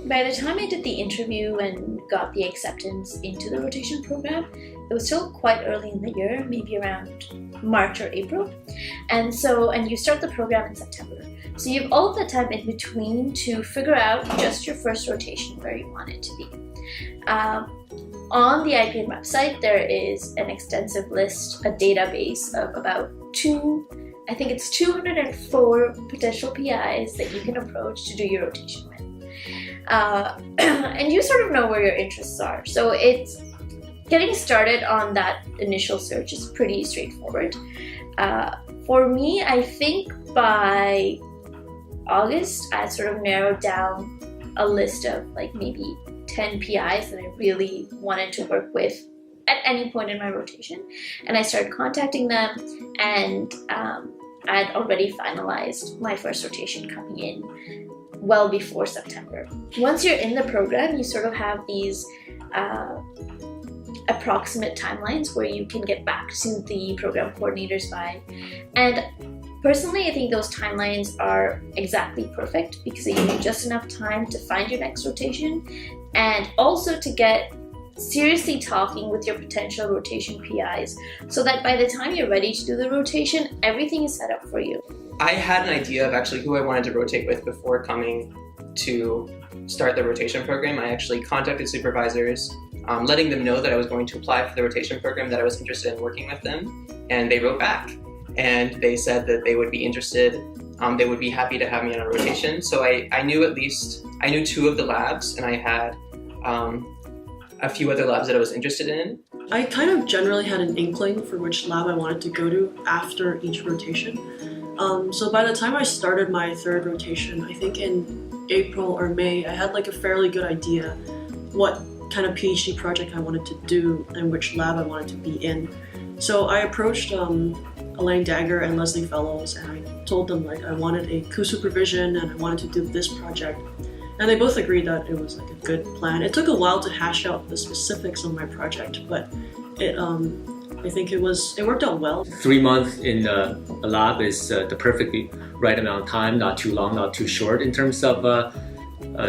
by the time I did the interview and got the acceptance into the rotation program, it was still quite early in the year, maybe around March or April. And you start the program in September. So you have all of the time in between to figure out just your first rotation where you want it to be. On the IPN website, there is an extensive list, a database of about 204 potential PIs that you can approach to do your rotation with. And you sort of know where your interests are. So it's getting started on that initial search is pretty straightforward. For me, I think by August, I sort of narrowed down a list of like maybe 10 PIs that I really wanted to work with at any point in my rotation. And I started contacting them, and I'd already finalized my first rotation coming in well before September. Once you're in the program, you sort of have these approximate timelines where you can get back to the program coordinators by. And personally, I think those timelines are exactly perfect because they give you just enough time to find your next rotation and also to get seriously talking with your potential rotation PIs so that by the time you're ready to do the rotation, everything is set up for you. I had an idea of actually who I wanted to rotate with before coming to start the rotation program. I actually contacted supervisors, letting them know that I was going to apply for the rotation program, that I was interested in working with them, and they wrote back. And they said that they would be interested, they would be happy to have me on a rotation. So I knew two of the labs, and I had a few other labs that I was interested in. I kind of generally had an inkling for which lab I wanted to go to after each rotation. So by the time I started my third rotation, I think in April or May, I had like a fairly good idea what kind of PhD project I wanted to do and which lab I wanted to be in. So I approached Elaine Dagger and Leslie Fellows, and I told them like I wanted a co-supervision and I wanted to do this project. And they both agreed that it was like a good plan. It took a while to hash out the specifics of my project, but I think it worked out well. 3 months in a lab is the perfectly right amount of time, not too long, not too short in terms of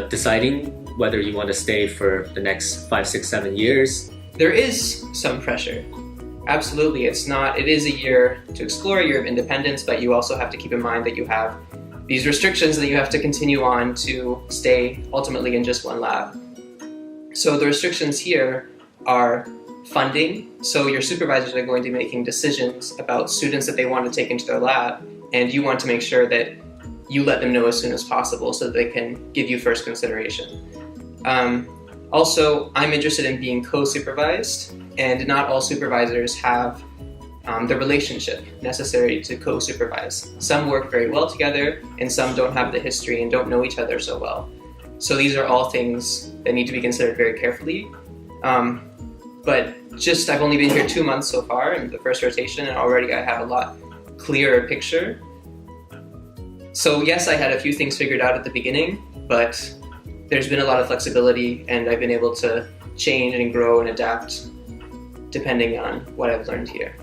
deciding whether you want to stay for the next 5, 6, 7 years. There is some pressure. Absolutely, it is a year to explore, a year of independence, but you also have to keep in mind that you have these restrictions that you have to continue on to stay ultimately in just one lab. So the restrictions here are funding. So your supervisors are going to be making decisions about students that they want to take into their lab, and you want to make sure that you let them know as soon as possible so that they can give you first consideration. Also, I'm interested in being co-supervised, and not all supervisors have the relationship necessary to co-supervise. Some work very well together, and some don't have the history and don't know each other so well. So these are all things that need to be considered very carefully. But I've only been here 2 months so far in the first rotation, and already I have a lot clearer picture. So yes, I had a few things figured out at the beginning, but there's been a lot of flexibility, and I've been able to change and grow and adapt depending on what I've learned here.